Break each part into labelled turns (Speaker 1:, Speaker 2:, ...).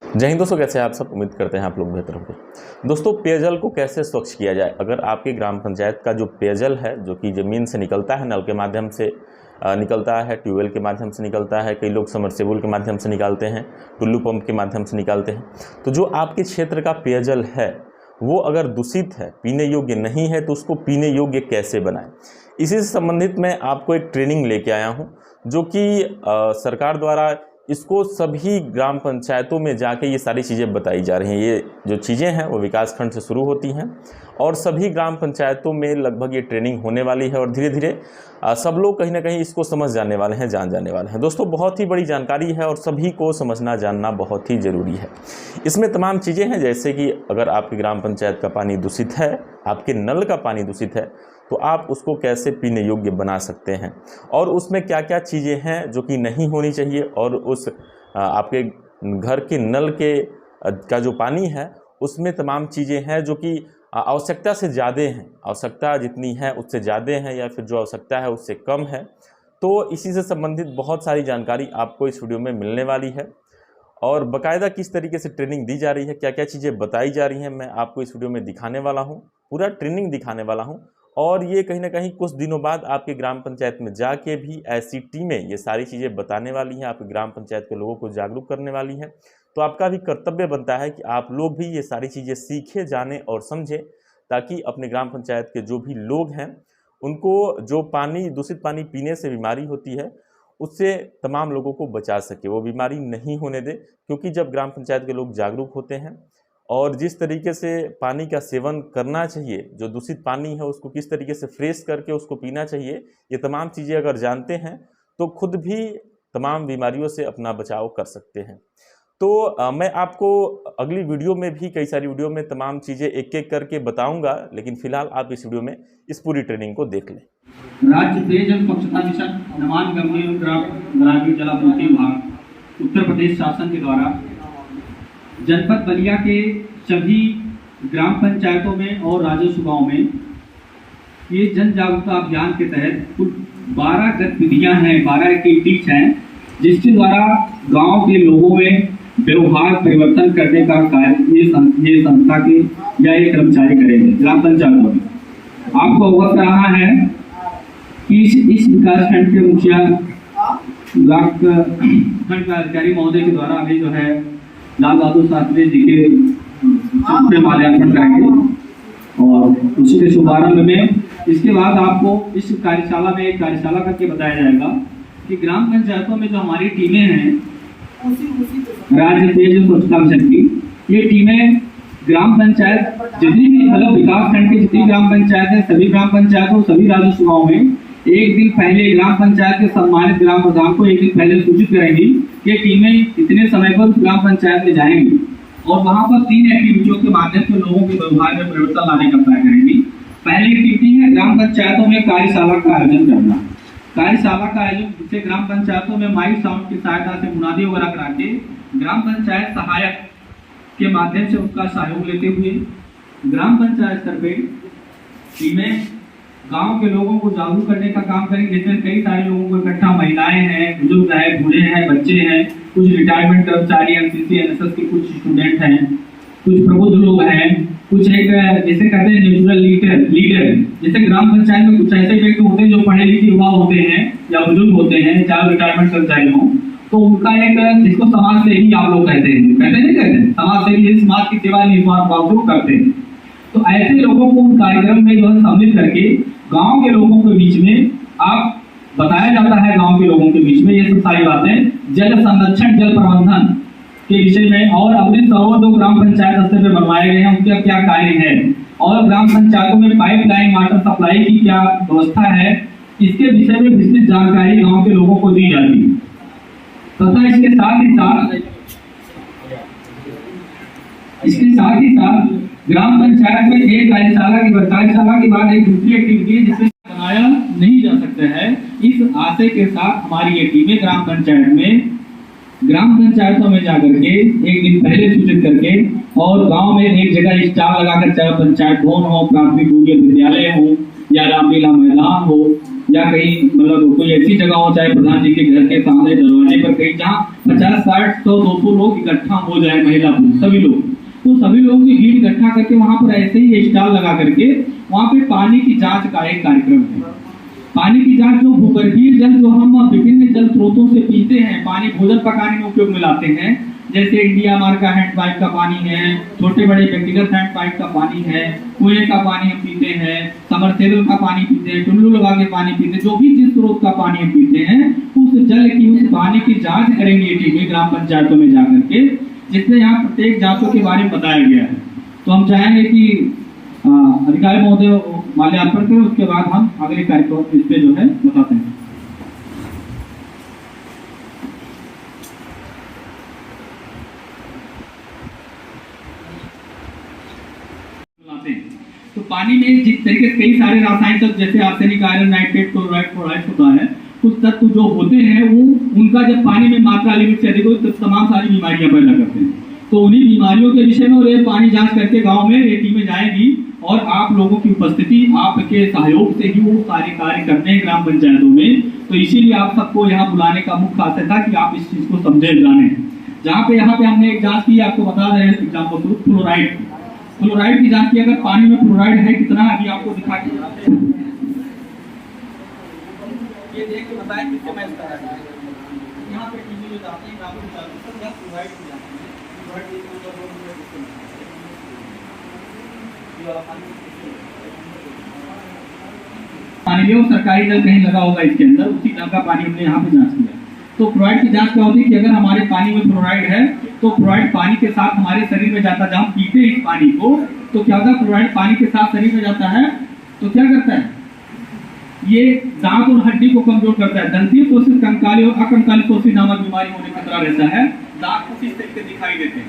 Speaker 1: जय हिंद दोस्तों, कैसे हैं आप सब। उम्मीद करते हैं आप लोग बेहतर होंगे। दोस्तों, पेयजल को कैसे स्वच्छ किया जाए। अगर आपकी ग्राम पंचायत का जो पेयजल है, जो कि ज़मीन से निकलता है, नल के माध्यम से निकलता है, ट्यूबवेल के माध्यम से निकलता है, कई लोग समरसेबुल के माध्यम से निकालते हैं, टुल्लू पंप के माध्यम से निकालते हैं, तो जो आपके क्षेत्र का पेयजल है वो अगर दूषित है, पीने योग्य नहीं है, तो उसको पीने योग्य कैसे बनाएं। इसी से संबंधित मैं आपको एक ट्रेनिंग लेके आया हूँ, जो कि सरकार द्वारा इसको सभी ग्राम पंचायतों में जाके ये सारी चीज़ें बताई जा रही हैं। ये जो चीज़ें हैं वो विकास खंड से शुरू होती हैं और सभी ग्राम पंचायतों में लगभग ये ट्रेनिंग होने वाली है और धीरे धीरे सब लोग कहीं ना कहीं इसको समझ जाने वाले हैं, जान जाने वाले हैं। दोस्तों, बहुत ही बड़ी जानकारी है और सभी को समझना जानना बहुत ही ज़रूरी है। इसमें तमाम चीज़ें हैं, जैसे कि अगर आपकी ग्राम पंचायत का पानी दूषित है, आपके नल का पानी दूषित है, तो आप उसको कैसे पीने योग्य बना सकते हैं और उसमें क्या क्या चीज़ें हैं जो कि नहीं होनी चाहिए, और उस आपके घर के नल के का जो पानी है उसमें तमाम चीज़ें हैं जो कि आवश्यकता से ज़्यादा हैं, आवश्यकता जितनी है उससे ज़्यादा है, या फिर जो आवश्यकता है उससे कम है। तो इसी से संबंधित बहुत सारी जानकारी आपको इस वीडियो में मिलने वाली है और बाकायदा किस तरीके से ट्रेनिंग दी जा रही है, क्या क्या चीज़ें बताई जा रही हैं, मैं आपको इस वीडियो में दिखाने वाला हूँ, पूरा ट्रेनिंग दिखाने वाला हूँ। और ये कहीं ना कहीं कुछ दिनों बाद आपके ग्राम पंचायत में जाके भी ऐसी टीमें ये सारी चीज़ें बताने वाली हैं, आपके ग्राम पंचायत के लोगों को जागरूक करने वाली हैं। तो आपका भी कर्तव्य बनता है कि आप लोग भी ये सारी चीज़ें सीखें, जानें और समझें, ताकि अपने ग्राम पंचायत के जो भी लोग हैं उनको जो पानी, दूषित पानी पीने से बीमारी होती है उससे तमाम लोगों को बचा सके, वो बीमारी नहीं होने दे। क्योंकि जब ग्राम पंचायत के लोग जागरूक होते हैं और जिस तरीके से पानी का सेवन करना चाहिए, जो दूषित पानी है उसको किस तरीके से फ्रेश करके उसको पीना चाहिए, ये तमाम चीज़ें अगर जानते हैं तो खुद भी तमाम बीमारियों से अपना बचाव कर सकते हैं। तो मैं आपको अगली वीडियो में भी, कई सारी वीडियो में तमाम चीज़ें एक एक करके बताऊंगा, लेकिन फिलहाल आप इस वीडियो में इस पूरी ट्रेनिंग को देख लें।
Speaker 2: राज्य पेयजल स्वच्छता मिशन, नमामि गंगे ग्रामीण जलापूर्ति विभाग, उत्तर प्रदेश शासन के द्वारा जनपद बलिया के सभी ग्राम पंचायतों में और राजस्व गांव में ये जन जागरूकता अभियान के तहत कुल 12 गतिविधियां हैं, 12 एक्टिविटीज हैं, जिसके द्वारा गांव के लोगों में व्यवहार परिवर्तन करने का कार्य ये संस्था के या ये कर्मचारी करेंगे। ग्राम पंचायतों में आपको अवगत कराना है कि इस विकास खंड के मुखिया ब्लॉक खंड का अधिकारी महोदय के द्वारा अभी जो है लाल बहादुर शास्त्री जी के माल्यार्पण करेंगे और उसी के शुभारंभ में इसके बाद आपको इस कार्यशाला में एक कार्यशाला करके बताया जाएगा कि ग्राम पंचायतों में जो हमारी टीमें हैं राज्य पेयजल स्वच्छता मिशन की, ये टीमें ग्राम पंचायत जितनी भी मतलब विकास खंड की जितनी ग्राम पंचायत है, सभी ग्राम पंचायतों, सभी राजस्व गाँव में एक दिन पहले ग्राम पंचायत के सम्मानित ग्राम प्रधान को एक दिन पहले सूचित करेंगी कि टीमें इतने समय पर ग्राम पंचायत में जाएंगी और वहां पर 3 एक्टिविटियों के माध्यम से लोगों के व्यवहार में परिवर्तन लाने का प्रयास करेंगी। पहली एक्टिविटी है ग्राम पंचायतों में कार्यशाला का आयोजन करना। कार्यशाला का आयोजन जिससे ग्राम पंचायतों में माइक साउंड की सहायता से मुनादी वगैरह करा के ग्राम पंचायत सहायक के माध्यम से उसका सहयोग लेते हुए ग्राम पंचायत स्तर पर टीमें गांव के लोगों को जागरूक करने का काम करेंगे, जिसमें कई सारे लोगों को इकट्ठा, महिलाएं हैं, बुजुर्ग हैं, बूढ़े हैं, बच्चे हैं, कुछ रिटायरमेंट कर्मचारी, एनसीसी एनएसएस के कुछ स्टूडेंट हैं, कुछ प्रबुद्ध लोग हैं, कुछ एक जैसे कहते हैं नेचुरल लीडर, जैसे ग्राम पंचायत में कुछ ऐसे व्यक्ति होते हैं जो पढ़े लिखे युवा होते हैं या बुजुर्ग होते हैं, चाहे रिटायरमेंट कर्मचारी हो, तो उनका एक, जिसको समाज सेवी आप लोग कहते हैं, नहीं कहते समाज सेवी, समाज की सेवा निस्वार्थ करते हैं। तो ऐसे लोगों को उन कार्यक्रम में जो है सम्मिलित करके गांव के लोगों के बीच में आप बताया जाता है, गांव के लोगों के बीच में ये सब सारी बातें जल संरक्षण, जल प्रबंधन के विषय में, और अमृत सरोवर जो ग्राम पंचायत स्तर पर बनवाए गए हैं उनका क्या कार्य है, और ग्राम पंचायतों में पाइपलाइन वाटर सप्लाई की क्या व्यवस्था है, इसके विषय में विस्तृत जानकारी गाँव के लोगों को दी जाती है। तथा इसके साथ ही साथ ग्राम पंचायत में एक कार्यशाला के बाद एक दूसरी एक्टिविटी है जिसे बनाया नहीं जा सकता है। इस आशय के साथ हमारी ये टीमें ग्राम पंचायतों में जाकर के एक दिन पहले सूचित करके और गांव में एक जगह स्टाल लगाकर, चाहे पंचायत भवन हो, प्राथमिक विद्यालय हो या रामलीला मैदान हो, या कहीं मतलब कोई ऐसी जगह हो, चाहे प्रधान जी के घर के सामने दरवाजे पर कहीं, जहाँ 50, 60, 100, 200 लोग इकट्ठा हो जाए, महिला पुरुष सभी लोग, तो सभी लोगों की भीड़ इकट्ठा करके वहां पर ऐसे ही स्टॉल लगा करके वहां पे पानी की जांच का एक कार्यक्रम है। पानी की जांच, जो भूगर्भीय जल जो हम विभिन्न जल स्रोतों से पीते हैं, पानी भोजन पकाने में उपयोग में लाते हैं, जैसे इंडिया मार्ग का हैंड पाइप का पानी है, छोटे बड़े व्यक्तिगत हैंड पाइप का पानी है, कुएं का पानी हम पीते हैं, समरसेबल का पानी पीते हैं, टुल्लू लगा के पानी पीते हैं, जो भी जिस स्रोत का पानी हम पीते हैं, उस जल की, उस पानी की जांच करेंगे ये टीमें ग्राम पंचायतों में जाकर के, जिसमें यहाँ प्रत्येक जांचों के बारे में बताया गया है। तो हम चाहेंगे कि अधिकारी महोदय माल्यार्पण करें, उसके बाद हम अगले कार्यक्रम इस पे जो है बताते हैं। तो पानी में जिस तरीके से कई सारे रासायनिक तत्व, जैसे arsenic, iron, nitrate, chloride, fluoride होता है, कुछ तत्व जो होते हैं वो उनका जब पानी में मात्रा लिमिट से अधिक हो तो तमाम सारी बीमारियां पैदा करते हैं। तो उन्हीं बीमारियों के विषय में और ये पानी जांच करके गांव में ये टीमें जाएगी और आप लोगों की उपस्थिति, आपके सहयोग से ही वो सारे कार्य करते हैं ग्राम पंचायतों में। तो इसीलिए आप सबको यहाँ बुलाने का मुख्य आशय था कि आप इस चीज को समझे, जाने। जहाँ पे यहाँ पे हमने एक जांच की, आपको बता रहे हैं एग्जाम्पल स्वरूप फ्लोराइड की जांच की। अगर पानी में फ्लोराइड है कितना, अभी आपको दिखा के बताते हैं, ये देख के बताएं किससे मैच कर रहा है। यहाँ पे टीवी जो जाते हैं ग्राम पंचायत सब यहाँ फ्लोराइड की जाती है, पानी में सरकारी जल कहीं लगा होगा इसके अंदर, उसी जल का पानी हमने यहाँ पे जांच किया। तो फ्लोराइड की जांच क्या होती है कि अगर हमारे पानी में फ्लोराइड है तो फ्लोराइड पानी के साथ हमारे शरीर में जाता है, जब हम पीते हैं इस पानी को तो क्या होता है, फ्लोराइड पानी के साथ शरीर में जाता है तो क्या करता है, ये दांत और हड्डी को कमजोर करता है। दंतीय कोशिश, कंकाली और अकंकाली कोशिश नामक बीमारी होने का खतरा रहता है। दांत कुछ इस तरीके दिखाई देते हैं।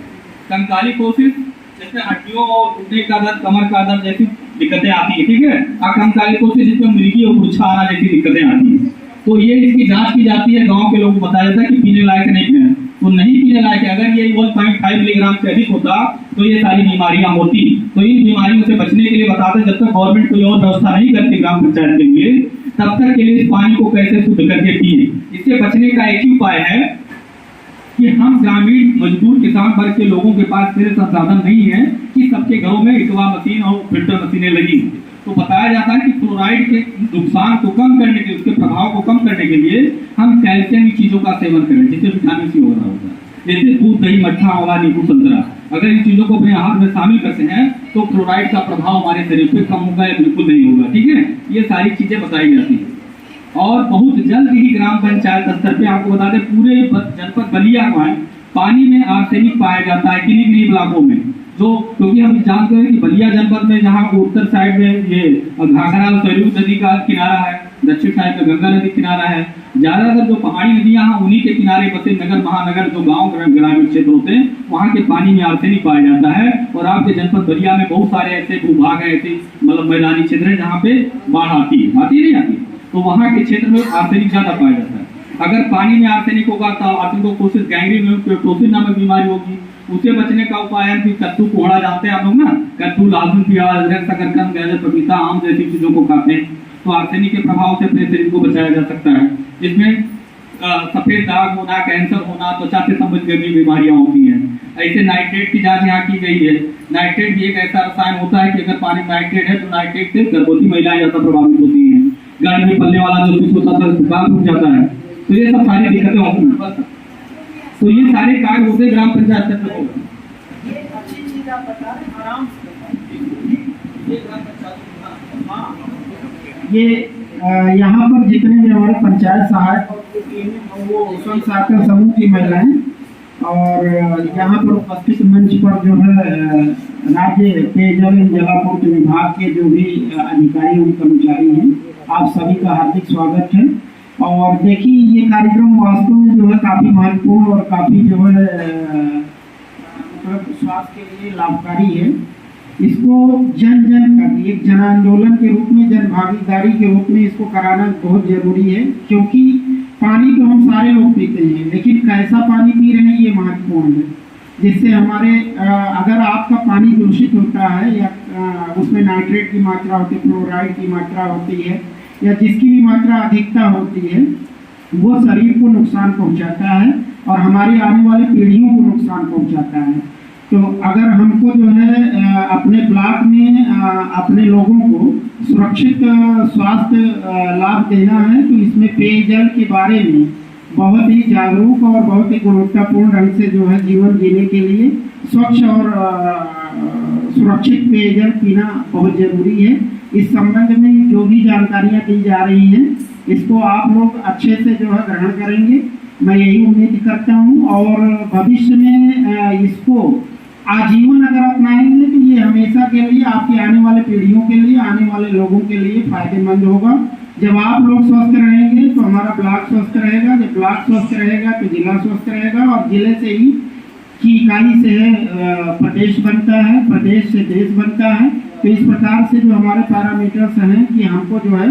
Speaker 2: कंकाली कोशिश जिसमें हड्डियों और घुटने का दर्द, कमर का दर्द जैसी दिक्कतें आती है, ठीक है। अकंकाली कोशिश जिसमें मिर्गी और मूर्छा आना जैसी दिक्कतें आती है। तो ये इसकी जांच की जाती है, गांव के लोगों को बताया जाता है कि पीने लायक नहीं है, तो नहीं पीने लायक है। अगर ये 1.5 मिलीग्राम से अधिक होता तो ये सारी बीमारियां होती। तो इन बीमारियों से बचने के लिए बताते हैं, जब तक गवर्नमेंट कोई और व्यवस्था नहीं करती ग्राम पंचायत के लिए, तब तक के लिए इस पानी को कैसे शुद्ध करके पिए। इससे बचने का एक ही उपाय है कि हम ग्रामीण मजदूर किसान वर्ग के लोगों के पास इतने संसाधन नहीं है कि सबके घरों में एक्वा मशीन और फिल्टर मशीनें लगी। तो बताया जाता है कि फ्लोराइड के नुकसान को कम करने के, उसके प्रभाव को कम करने के लिए हम कैल्शियम की चीजों का सेवन करें, जिससे विटामिन सी हो रहा होता है, जैसे दूध, दही, मट्ठा, आंवला, नींबू, संतरा। अगर इन चीजों को अपने आहार में शामिल करते हैं तो फ्लोराइड का प्रभाव हमारे शरीर पर कम होगा या बिल्कुल नहीं होगा, ठीक है। ये सारी चीजें बताई जाती है। और बहुत जल्द ही ग्राम पंचायत स्तर पे आपको बता दें, पूरे जनपद बलिया में पानी में आर्सेनिक पाया जाता है, किन्हीं किन्हीं इलाकों में। जो क्योंकि हम जानते हैं कि बलिया जनपद में जहाँ उत्तर साइड में ये घाघरा और सरयू नदी का किनारा है, दक्षिण साइड में गंगा नदी किनारा है, ज्यादातर जो पहाड़ी नदियां हैं उन्हीं के किनारे बसे नगर महानगर जो गांव ग्रामीण क्षेत्र होते हैं, वहाँ के पानी में आर्सेनिक पाया जाता है। और आपके जनपद बलिया में बहुत सारे ऐसे भूभाग हैं, ऐसे मतलब मैदानी क्षेत्र है जहाँ पे बाढ़ आती नहीं आती, तो वहाँ के क्षेत्र में आर्सेनिक ज्यादा पाया जाता है। अगर पानी में आर्सेनिक होगा तो आर्सेनिक कोशिश गैंग्रीन नामक बीमारी होगी। उससे बचने का उपाय है कि कद्दू, कोहड़ा जानते हैं आप लोग ना, कद्दू, लहसुन, प्याज, अदरक, शकरकंद, गाजर, पपीता, आम जैसी चीजों को खाते हैं तो आर्सेनिक के प्रभाव से अपने शरीर को बचाया जा सकता है। जिसमें सफेद दाग होना, कैंसर होना, त्वचा से संबंधित गंभीर बीमारियां होती हैं। ऐसे नाइट्रेट की जांच यहाँ की गई है। नाइट्रेट भी एक ऐसा रसायन होता है कि अगर पानी नाइट्रेट है तो नाइट्रेट से गर्भवती महिलाएं ज्यादा प्रभावित होती हैं। गाड़ी में पलने वाला जो शिशु होता है बुखार रुक जाता है। तो ये सब सारी दिक्कतें होती हैं। तो ये सारे कार्य होते ग्राम पंचायत स्तर पर होते हैं।
Speaker 3: ये यहाँ पर जितने भी हमारे पंचायत सहायक वो स्वयं सहायता समूह की महिलाएं और यहाँ पर उपस्थित मंच पर जो है राज्य पेयजल जलापूर्ति विभाग के जो भी अधिकारी और कर्मचारी हैं, आप सभी का हार्दिक स्वागत है। और देखिए ये कार्यक्रम वास्तव में जो है काफी महत्वपूर्ण और काफी जो है स्वास्थ्य के लिए लाभकारी है। इसको जन जन का एक जन आंदोलन के रूप में, जन भागीदारी के रूप में इसको कराना बहुत जरूरी है, क्योंकि पानी तो हम सारे लोग पीते हैं, लेकिन कैसा पानी पी रहे हैं ये महत्वपूर्ण है। जिससे हमारे अगर आपका पानी दूषित होता है या उसमें नाइट्रेट की मात्रा होती है, फ्लोराइड की मात्रा होती है या जिसकी भी मात्रा अधिकता होती है वो शरीर को नुकसान पहुंचाता है और हमारी आने वाली पीढ़ियों को नुकसान पहुंचाता है। तो अगर हमको जो है अपने ब्लॉक में अपने लोगों को सुरक्षित स्वास्थ्य लाभ देना है तो इसमें पेयजल के बारे में बहुत ही जागरूक और बहुत ही गुणवत्तापूर्ण ढंग से जो है जीवन जीने के लिए स्वच्छ और सुरक्षित पेयजल पीना बहुत जरूरी है। इस संबंध में जो भी जानकारियां दी जा रही हैं इसको आप लोग अच्छे से जो है ग्रहण करेंगे, मैं यही उम्मीद करता हूं। और भविष्य में इसको आजीवन अगर अपनाएंगे तो ये हमेशा के लिए आपकी आने वाले पीढ़ियों के लिए, आने वाले लोगों के लिए फायदेमंद होगा। जब आप लोग स्वस्थ रहेंगे तो हमारा ब्लॉक स्वस्थ रहेगा, जब ब्लॉक स्वस्थ रहेगा तो जिला स्वस्थ रहेगा और जिले से ही की इकाई से प्रदेश बनता है, प्रदेश से देश बनता है। तो इस प्रकार से जो हमारे पैरामीटर्स हैं कि हमको जो है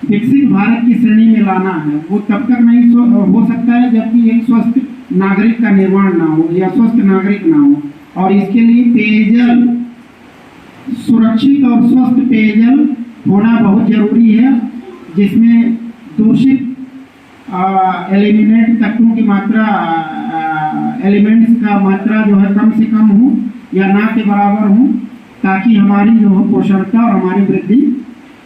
Speaker 3: विकसित भारत की श्रेणी में लाना है, वो तब तक नहीं हो सकता है जबकि एक स्वस्थ नागरिक का निर्माण ना हो या स्वस्थ नागरिक ना हो। और इसके लिए पेयजल, सुरक्षित और स्वस्थ पेयजल होना बहुत जरूरी है, जिसमें दूषित एलिमिनेट तत्वों की मात्रा, एलिमेंट्स का मात्रा जो है कम से कम हो या ना के बराबर हो, ताकि हमारी जो है पोषणता और हमारी वृद्धि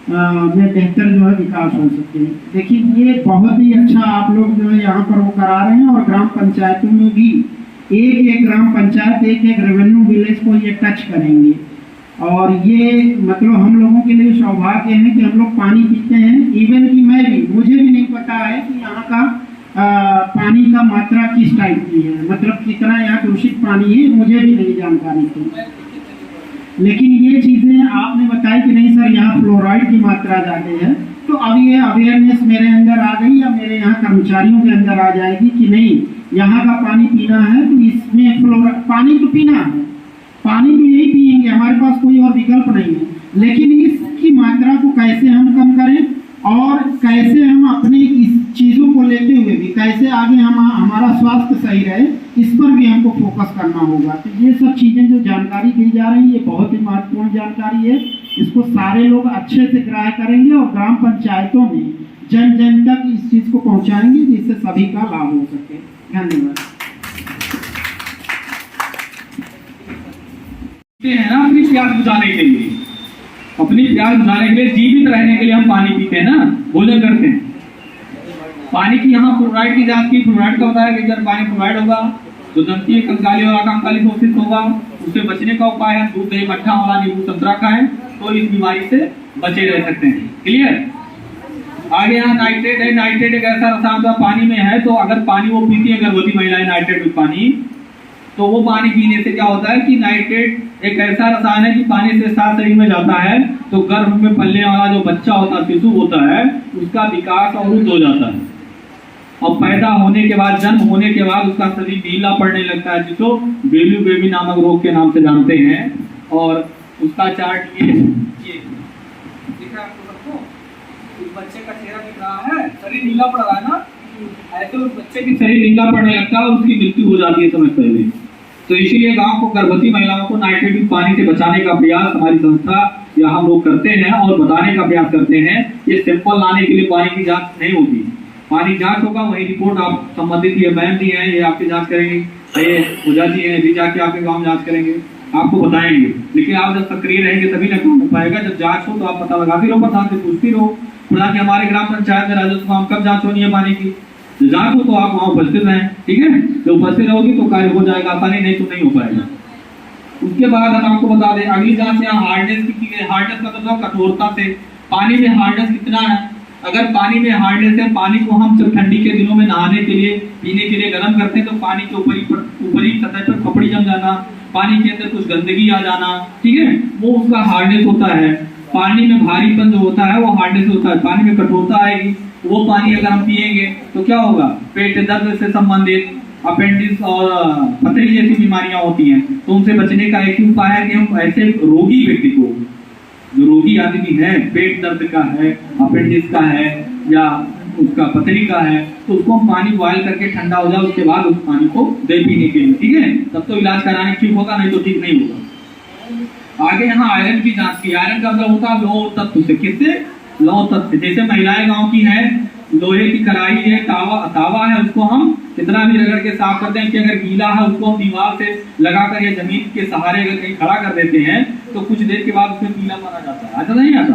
Speaker 3: में बेहतर जो है विकास हो सके। देखिए ये बहुत ही अच्छा आप लोग जो है यहाँ पर वो करा रहे हैं। और ग्राम पंचायतों में भी एक एक ग्राम पंचायत, एक एक रेवेन्यू विलेज को ये टच करेंगे। और ये मतलब हम लोगों के लिए सौभाग्य है कि हम लोग पानी पीते हैं। इवन कि मैं भी, मुझे भी नहीं पता है कि यहाँ का पानी का मात्रा किस टाइप की है, मतलब कितना यहाँ दूषित पानी है, मुझे भी नहीं जानकारी थी। लेकिन ये चीजें आपने बताई कि नहीं सर यहाँ फ्लोराइड की मात्रा ज़्यादा है, तो अब ये अवेयरनेस मेरे अंदर आ गई या मेरे यहाँ कर्मचारियों के अंदर आ जाएगी कि नहीं यहाँ का पानी पीना है तो इसमें फ्लोराइड, पानी तो पीना है, पानी तो यही पिएंगे, हमारे पास कोई और विकल्प नहीं है। लेकिन इसकी मात्रा को कैसे हम कम करें और कैसे हम अपने इस चीज़ों को लेते हुए भी कैसे आगे हम हमारा स्वास्थ्य सही रहे, इस पर भी हमको फोकस करना होगा। तो ये सब चीज़ें जो जानकारी दी जा रही है ये बहुत ही महत्वपूर्ण जानकारी है। इसको सारे लोग अच्छे से ग्रहण करेंगे और ग्राम पंचायतों में जन जन तक इस चीज़ को पहुँचाएंगे जिससे सभी का लाभ हो सके। धन्यवाद।
Speaker 2: है ना अपनी प्यास बुझाने के लिए, अपनी प्यास बुझाने के लिए, जीवित रहने के लिए हम पानी पीते हैं ना, भोजन करते हैं। पानी की यहाँ फ्लोराइड की जांच की, फ्लोराइड का होता है कि जब पानी फ्लोराइड होगा तो दंती कंकाली और आकांकाली शोषित होगा, उससे बचने का उपाय है दूध दही मट्ठा वाला नींबू संतरा खाएं तो इस बीमारी से बचे रह सकते हैं। क्लियर। आगे यहाँ नाइट्रेट है, नाइट्रेट एक ऐसा रसायन पानी में है, तो अगर पानी वो पीती है गर्भवती महिलाएं नाइट्रेट युक्त पानी, तो वो पानी पीने से क्या होता है कि नाइट्रेट एक ऐसा रसायन है कि पानी से साथ शरीर में जाता है तो गर्भ में पलने वाला जो बच्चा होता है, शिशु होता है, उसका विकास अवरुद्ध हो जाता है और पैदा होने के बाद, जन्म होने के बाद उसका शरीर ढीला पड़ने लगता है, जिसको बेबी बेबी नामक रोग के नाम से जानते हैं। और उसका चार्ट ये दिख रहा है आपको सबको, उस बच्चे का चेहरा दिख रहा है, शरीर ढीला पड़ रहा है ना, ऐसे उस बच्चे की शरीर ढीला पड़ने लगता है और उसकी मृत्यु हो जाती है समय पहले। तो इसीलिए गांव को गर्भवती महिलाओं को नाइट्रेट युक्त पानी से बचाने का प्रयास हमारी संस्था या हम लोग करते हैं और बताने का प्रयास करते हैं। ये सैंपल लाने के लिए पानी की जांच नहीं होती, पानी जांच होगा वही रिपोर्ट आप संबंधित ये मैम जी हैं ये आपकी जांच करेंगे, ये पूजा जी हैं भी जाके आपके गाँव जांच करेंगे, आपको बताएंगे। लेकिन आप जब सक्रिय रहेंगे तभी ना काम हो पाएगा। जब जांच हो तो आप पता लगाते रहो, प्रधान से पूछती रहो, प्रधान की हमारे ग्राम पंचायत में राजस्व काम कब जांच होनी है पानी की, जांच हो तो आप वहाँ उपस्थित रहें, ठीक है। जब उपस्थित रहोगी तो कार्य हो जाएगा आसानी, नहीं तो नहीं हो पाएगा। उसके बाद हम आपको बता दें अगली जांच यहाँ हार्डनेस की गई। हार्डनेस का मतलब कठोरता से, पानी में हार्डनेस कितना है। अगर पानी में हार्डनेस है, पानी को हम जब ठंडी के दिनों में नहाने के लिए, पीने के लिए गर्म करते हैं तो पानी के ऊपरी सतह पर कपड़ी जम जाना, पानी के अंदर कुछ गंदगी आ जाना, ठीक है, वो उसका हार्डनेस होता है। पानी में भारीपन जो होता है वो हार्डनेस होता है। पानी में कठोरता आएगी, वो पानी अगर हम पिएंगे तो क्या होगा, पेट दर्द से संबंधित अपेंडिक्स और पथरी जैसी बीमारियां होती हैं। तो उनसे बचने का एक ही उपाय है कि हम ऐसे रोगी व्यक्ति को, जो रोगी आदमी है, पेट दर्द का है, अपेंडिक्स का है या उसका पथरी का है, तो उसको हम पानी बॉयल करके ठंडा हो जाए उसके बाद उस पानी को दे पीने के लिए, ठीक है। तब तो इलाज कराने ठीक होगा, नहीं तो ठीक नहीं होगा। आगे यहाँ आयरन की जांच की। आयरन का मतलब होता है लोह तत्व से, किससे, लौ तक, जैसे महिलाएं गांव की हैं, लोहे की कढ़ाई है, तावा है, उसको हम कितना भी रगड़ के साफ करते हैं कि अगर गीला है उसको हम दीवार से लगाकर या जमीन के सहारे अगर कहीं खड़ा कर देते हैं तो कुछ देर के बाद उसमें पीलापन आ जाता है, आता नहीं आता?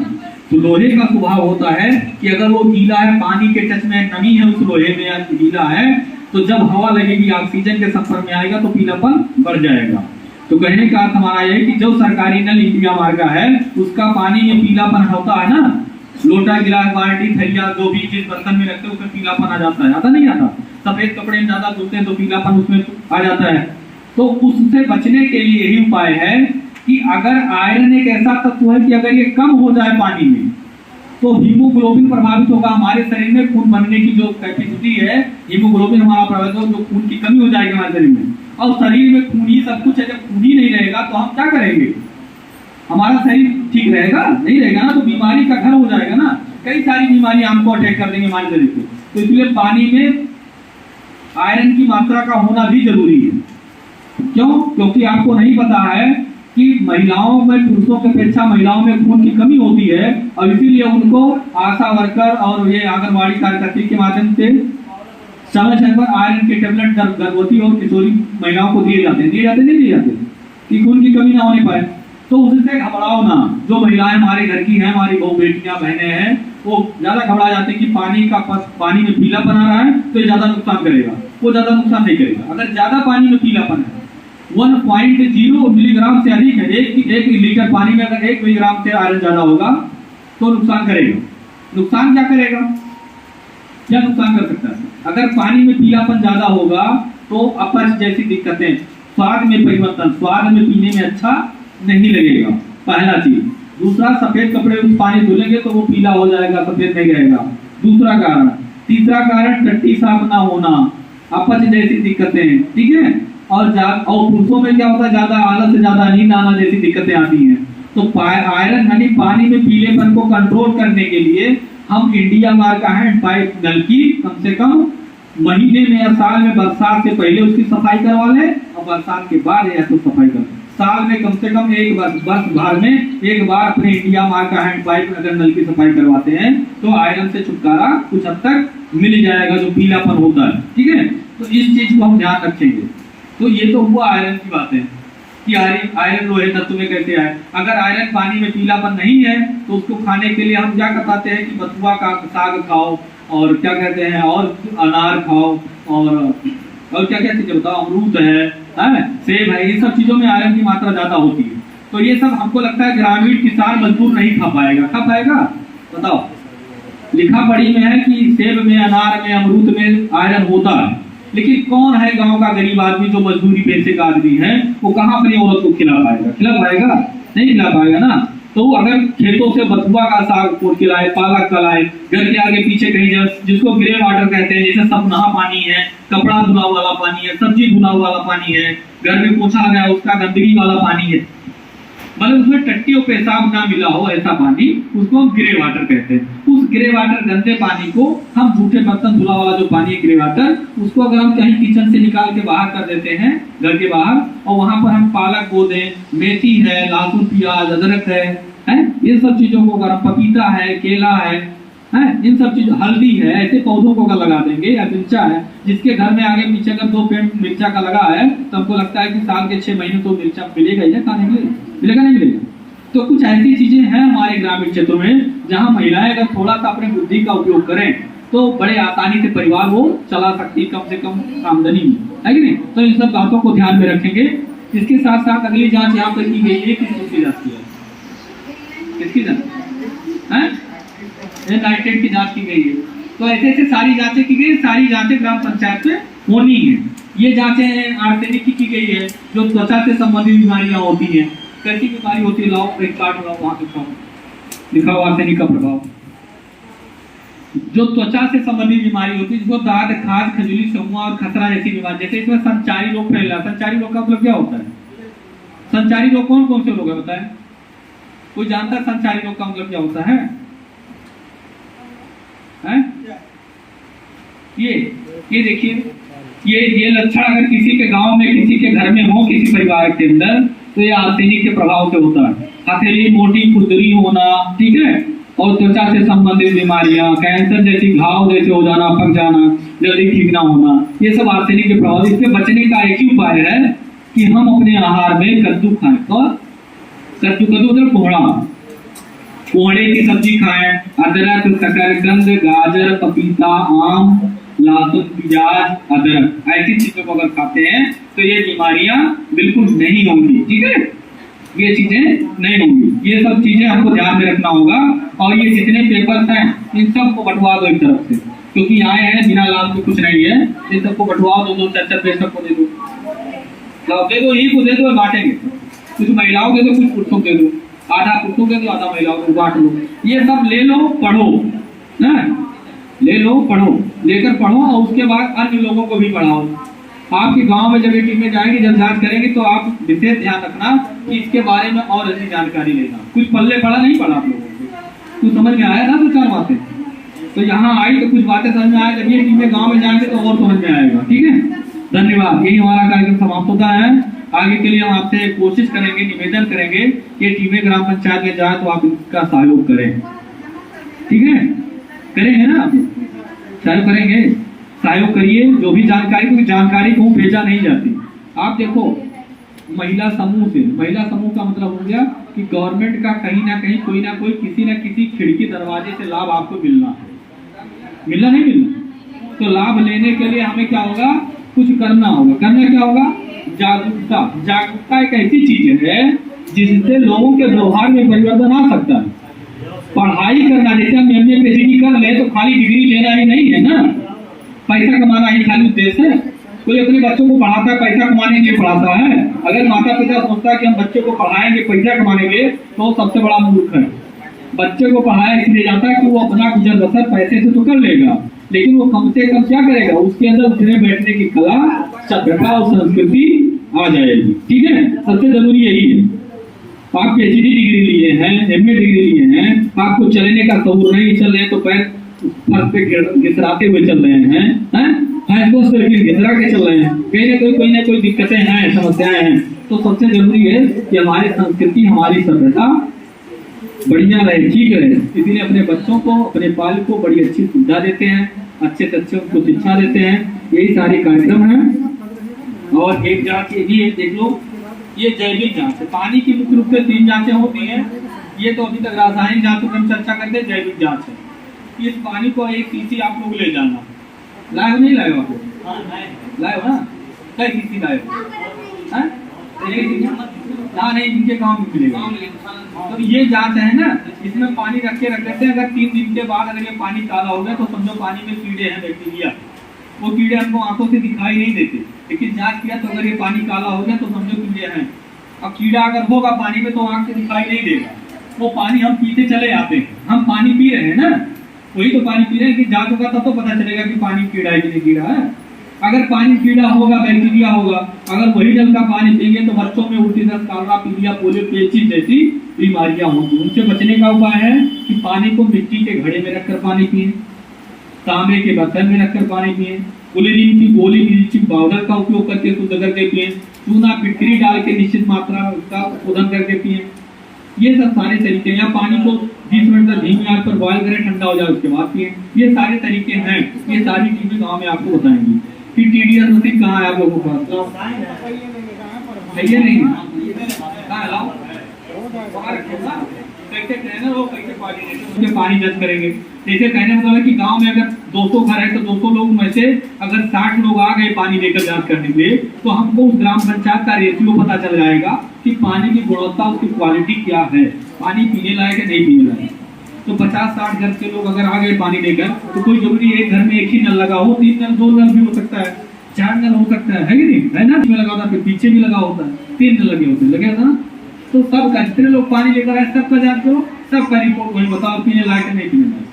Speaker 2: तो लोहे का स्वभाव होता है कि अगर वो गीला है, पानी के टच में नमी है उस लोहे में या गीला है, तो जब हवा लगेगी, ऑक्सीजन के संपर्क में आएगा तो पीलापन बढ़ जाएगा। तो कहने का अर्थ हमारा ये कि जो सरकारी नल इंडिया मार्ग है उसका पानी में पीलापन होता है ना, लोटा गिलास बाल्टी थैलिया जो भी जिस बर्तन में रखते हैं उसमें पीलापन आ जाता है, आता नहीं आता? सफेद कपड़े में ज्यादा धुलते हैं तो पीलापन उसमें आ जाता है। तो उससे बचने के लिए यही उपाय है कि अगर आयरन एक ऐसा तत्व है कि अगर ये कम हो जाए पानी में तो हीमोग्लोबिन प्रभावित होगा, हमारे शरीर में खून बनने की जो कैपेसिटी है, हीमोग्लोबिन हमारा प्रभावित हो, जो खून की कमी हो जाएगी हमारे शरीर में। और शरीर में खून ही सब कुछ है, जब खून ही नहीं रहेगा तो हम क्या करेंगे? हमारा शरीर ठीक रहेगा? नहीं रहेगा ना, तो बीमारी का घर हो जाएगा ना, कई सारी बीमारी हमको अटैक कर देंगे हमारे शरीर को। तो इसलिए पानी में आयरन की मात्रा का होना भी जरूरी है। क्यों? क्योंकि आपको नहीं पता है कि महिलाओं में पुरुषों की अपेक्षा महिलाओं में खून की कमी होती है और इसीलिए उनको आशा वर्कर और ये आंगनबाड़ी कार्यकर्त्री के माध्यम से समय समय पर आयरन के टेबलेट गर्भवती और किशोरी महिलाओं को दिए जाते हैं, नहीं दिए जाते कि खून की कमी ना होने पाए। तो उससे घबराओ ना, जो महिलाएं हमारे घर की हैं, हमारी बहू बेटियां बहनें हैं, वो ज्यादा घबरा जाते हैं कि पानी में पीलापन आ रहा है तो ये ज्यादा नुकसान करेगा, वो ज्यादा नुकसान नहीं करेगा। अगर ज्यादा पानी में पीलापन है 1.0 मिलीग्राम से अधिक है, एक लीटर पानी में अगर 1 मिलीग्राम से आयरन ज्यादा होगा तो नुकसान करेगा। नुकसान क्या करेगा? क्या नुकसान कर सकता है? अगर पानी में पीलापन ज्यादा होगा तो अपच जैसी दिक्कतें, स्वाद में परिवर्तन, स्वाद में पीने में अच्छा नहीं लगेगा, पहला चीज। दूसरा, सफेद कपड़े उस पानी धुलेंगे तो वो पीला हो जाएगा, सफेद नहीं रहेगा, दूसरा कारण। तीसरा कारण, टट्टी साफ ना होना, अपच जैसी दिक्कतें, ठीक है। और पुरुषों में क्या होता है, ज्यादा आलस, ज्यादा नींद आना जैसी दिक्कतें आती हैं। तो आयरन यानी पानी में पीलेपन को कंट्रोल करने के लिए हम इंडिया मार्ग का हैंड पाइप नल की कम से कम महीने में या साल में, बरसात से पहले उसकी सफाई करवा लें और बरसात के बाद या तो सफाई कर लें। साल में कम से कम एक बार, वर्ष भर में एक बार अपने इंडिया मार्ग का हैंड पाइप अगर नल की सफाई करवाते हैं तो आयरन से छुटकारा कुछ हद तक मिल जाएगा, जो पीलापन होता है, ठीक है। तो इस चीज को हम ध्यान रखेंगे। तो ये तो हुआ आयरन की बातें कि आयरन लोहे तत्व में कैसे आए। अगर आयरन पानी में पीलापन नहीं है तो उसको खाने के लिए हम क्या बताते हैं कि बथुआ का साग खाओ और क्या कहते हैं, और अनार खाओ, और क्या क्या चीजें बताओ, अमरूद है, सेब है, ये सब चीजों में आयरन की मात्रा ज्यादा होती है। तो ये सब हमको लगता है ग्रामीण किसान मजदूर नहीं खा पाएगा, खा पाएगा? बताओ। लिखा पढ़ी में है कि सेब में, अनार में, अमरूद में आयरन होता है, लेकिन कौन है गांव का गरीब आदमी जो मजदूरी पैसे का आदमी है, वो कहाँ अपनी औरत को खिला पाएगा? खिला पाएगा? नहीं खिला पाएगा ना। तो अगर खेतों से बथुआ का साग फूट के लाए, पालक का लाए, घर के आगे पीछे कहीं जिसको ग्रे वाटर कहते हैं, जैसे सपना पानी है, कपड़ा धुला वाला पानी है, सब्जी धुला वाला पानी है, घर में पोछा गया उसका गंदगी वाला पानी है, मतलब उसमें टट्टी और पेशाब ना मिला हो ऐसा पानी, उसको हम ग्रे वाटर कहते हैं। उस ग्रे वाटर गंदे पानी को हम जूठे बर्तन धुला वाला जो पानी है ग्रे वाटर, उसको अगर हम कहीं किचन से निकाल के बाहर कर देते हैं घर के बाहर, और वहां पर हम पालक बो दें, मेथी है, लहसुन प्याज अदरक है, ये सब चीजों को अगर पपीता है, केला है, इन सब चीजों, हल्दी है, ऐसे पौधों को अगर लगा देंगे, या मिर्चा है, जिसके घर में आगे पीछे अगर 2 पेड़ मिर्चा का लगा है तो हमको लगता है कि साल के 6 महीने तो मिर्चा मिलेगा ही ना खाने के लिए, मिलेगा नहीं मिलेगा? तो कुछ ऐसी चीजें हैं हमारे ग्रामीण क्षेत्रों में जहां महिलाएं अगर थोड़ा सा अपनी बुद्धि का उपयोग करें तो बड़े आसानी से परिवार वो चला सकती, कम से कम आमदनी में, है कि नहीं? तो इन सब बातों को ध्यान में रखेंगे। इसके साथ साथ अगली जांच यहाँ पर की गई है, किसकी जांच की है? किसकी जांच? नाइट्रेट की जांच की गई है। तो ऐसे ऐसे सारी जांचें की गई, सारी जांचें ग्राम पंचायत में होनी है। ये जांचें आर्सेनिक की गई है, जो त्वचा से संबंधित बीमारियां होती हैं। कैसी बीमारी होती है? लाओ एक कार्ड लाओ, वहां लिखा हुआ आर्सेनिक का प्रभाव। जो त्वचा से संबंधित बीमारी होती है, जिसको दाद, खाज, खजुली, समुआ और खसरा जैसी बीमारी, जैसे इसमें संचारी रोग फैल रहा है। संचारी रोग का मतलब क्या होता है? संचारी रोग कौन कौन से रोग है बताएं? कोई जानता है संचारी रोग का मतलब क्या होता है? ये देखिए, ये लक्षण अगर किसी के गांव में, किसी के घर में हो, किसी परिवार के अंदर, तो ये आर्सेनिक के प्रभाव से होता है। हथेली मोटी खुरदरी होना, ठीक है, और त्वचा से संबंधित बीमारियां, कैंसर जैसी घाव जैसे हो जाना, पक जाना, जल्दी ठीक ना होना, ये सब आर्सेनिक के प्रभाव। इससे बचने का एक ही उपाय है कि हम अपने आहार में कद्दू खाएं। और कद्दू मतलब कोहड़ा, कोहड़े की सब्जी खाएं, अदरक, शकरकंद, गाजर, पपीता, आम, लहसुन, प्याज, अदरक, ऐसी चीजों को अगर खाते हैं तो ये बीमारियां बिल्कुल नहीं होंगी। ठीक है, ये चीजें नहीं होंगी। ये सब चीजें हमको ध्यान में रखना होगा। और ये जितने पेपर्स हैं इन सबको बंटवा दो एक तरफ से, क्योंकि आए हैं बिना लाभ के कुछ नहीं है। इन सबको बंटवा दो, 2-4 पेज सबको दे दो, दे दो, यही को दे दो, बांटेंगे। कुछ महिलाओं दे दो, कुछ पुरुषों दे दो, आधा पुरुषों के दो, आधा महिलाओं को बांट लो। ये सब ले लो, पढ़ो ना, ले लो, पढ़ो, लेकर पढ़ो और उसके बाद अन्य लोगों को भी पढ़ाओ। आपके गांव में जब ये टीमें जाएंगी, जब जांच करेंगे, तो आप विशेष ध्यान रखना कि इसके बारे में और अच्छी जानकारी लेना। कुछ पल्ले पढ़ा नहीं पढ़ा आप लोगों को, कुछ समझ में आया ना 2-4 बातें, तो यहाँ आई तो कुछ बातें समझ में आया। जब ये टीमें गाँव में जाएंगे तो और समझ में आएगा। ठीक है, धन्यवाद। यही हमारा कार्यक्रम समाप्त होता है। आगे के लिए हम आपसे कोशिश करेंगे, निवेदन करेंगे कि टीमें ग्राम पंचायत में जाए तो आप इनका सहयोग करें। ठीक है, करेंगे ना, आप सहयोग करेंगे, सहयोग करिए। जो भी जानकारी, क्योंकि जानकारी को भेजा नहीं जाती। आप देखो, महिला समूह से, महिला समूह का मतलब हो गया कि गवर्नमेंट का कहीं ना कहीं कोई ना कोई किसी न किसी खिड़की दरवाजे से लाभ आपको मिलना है, मिलना नहीं मिलना। तो लाभ लेने के लिए हमें क्या होगा, कुछ करना होगा। करना क्या होगा, जागरूकता। जागरूकता एक ऐसी चीज है जिससे लोगों के व्यवहार में परिवर्तन आ सकता है। पढ़ाई करना, जैसे हम MA PhD कर ले तो खाली डिग्री लेना ही नहीं है ना, पैसा कमाना ही खाली उद्देश्य है। कोई अपने बच्चों को पढ़ाता है पैसा कमाने के लिए पढ़ाता है। अगर माता पिता सोचता है कि हम बच्चे को पढ़ाएंगे पैसा कमाने के लिए, तो सबसे बड़ा मूर्ख है। बच्चे को पढ़ाया इसलिए जाता है कि वो अपना गुजर बसर पैसे से तो कर लेगा, लेकिन वो कम से कम क्या करेगा, उसके अंदर उठने बैठने की कला, सभ्यता और संस्कृति आ जाएगी। ठीक है, सबसे जरूरी यही है। आप PhD डिग्री लिए हैं, MA डिग्री लिए हैं, आपको चलने का शऊर नहीं, चल रहे तो पैर फर्श पे घिसराते हुए चल रहे हैं, घिसरा के चल रहे हैं, कोई ना कोई दिक्कतें हैं, समस्याएं हैं। तो सबसे जरूरी है कि हमारी संस्कृति, हमारी सभ्यता बढ़िया रहे, ठीक रहे। इसीलिए अपने बच्चों को, अपने पालक को बड़ी अच्छी सुविधा देते हैं, अच्छे से अच्छे उनको शिक्षा देते हैं। यही सारे कार्यक्रम हैं। और एक जांच ये भी है, देख लो, ये जैविक जांच है। पानी की मुख्य रूप से 3 जांचें होती हैं। ये तो अभी तक रासायनिक जांचों पर हम चर्चा करते हैं, जैविक जांच है। इस पानी को एक सीसी आप लोग ले जाना, लाए हो नहीं लाए हो, आप लाए हो ना, कई सीसी लाए हो, नहीं, जिनके गाँव में मिलेगा। तो ये जांच है ना, इसमें पानी रख देते हैं। अगर 3 दिन के बाद अगर ये पानी काला हो गया तो समझो पानी में कीड़े हैं, बैक्टीरिया। वो कीड़े हमको आंखों से दिखाई नहीं देते, लेकिन जांच किया तो अगर ये पानी काला हो गया तो समझो कीड़े हैं। अब कीड़ा अगर होगा पानी में तो आंख से दिखाई नहीं देगा, वो पानी हम पीते चले आते हैं। हम पानी पी रहे हैं ना, वही तो पानी पी रहे हैं, कि जांच होगा तब तो पता चलेगा कि पानी कीड़ा है कि नहीं कीड़ा है। अगर पानी कीड़ा होगा, बैक्टीरिया होगा, अगर वही जल का पानी पिएंगे तो बच्चों में उल्टी दस्त, कालरा, पीलिया, पोलियो, पेचिश जैसी बीमारियां होंगी। उनसे बचने का उपाय है कि पानी को मिट्टी के घड़े में रखकर पानी पिए, तांबे के बर्तन में रखकर पानी पिए, क्लोरीन की गोली, ब्लीचिंग पाउडर का उपयोग करके शुद्ध करके पिए, चूना फिटकरी डाल के निश्चित मात्रा का शोधन करके पिए। ये सब सारे तरीके, या पानी को 20 मिनट तक धीमी आंच पर बॉयल करें, ठंडा हो जाए उसके बाद पिए। ये सारे तरीके हैं, ये सारी चीजें गाँव में आपको बताएंगी। फिर TDS मशीन कहाँ है आप लोगों के पास? है नहीं, कैसे ट्रेनर हो, कैसे कोऑर्डिनेटर पानी जज करेंगे। जैसे कहने मतलब है कि गांव में अगर 200 घर है तो 200 लोग में से अगर 60 लोग आ गए पानी लेकर जांच करने के लिए, तो हमको उस ग्राम पंचायत का रेशियो पता चल जाएगा कि पानी की गुणवत्ता, उसकी क्वालिटी क्या है, पानी पीने लायक है नहीं पीने लायक। तो 50-60 घर के लोग अगर आ गए पानी लेकर, तो कोई जरूरी एक घर में एक ही नल लगा हो, 3 नल, 2 नल भी हो सकता है, 4 नल हो सकता है कि नहीं, है ना? इसमें लगा होता है, फिर पीछे भी लगा होता है, 3 नल लगे होते हैं, लगे था। तो सबका, जितने लोग पानी लेकर आए सबका जांच करो, सबका रिपोर्ट वही बताओ, पीने लायक है नहीं पीने लायक।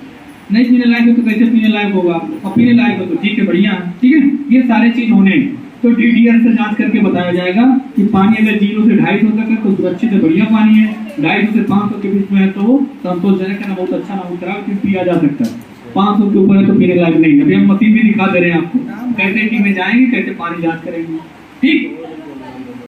Speaker 2: नहीं पीने लायक है तो कैसे पीने लायक होगा, और पीने लायक हो तो ठीक है, बढ़िया है, ठीक है। ये सारे चीज होने तो DDS से जांच करके बताया जाएगा कि पानी अगर 0 से 250 तक है तो सुरक्षित है, बढ़िया पानी है। 250 से 500 के बीच में है तो संतोषजनक है ना, बहुत अच्छा ना, खराब फिर पिया जा सकता है। 500 के ऊपर है तो पीने लायक नहीं है। अभी हम मशीन भी दिखा दे रहे हैं आपको, कैसे टीम में जाएंगे, कैसे पानी जांच करेंगे, ठीक।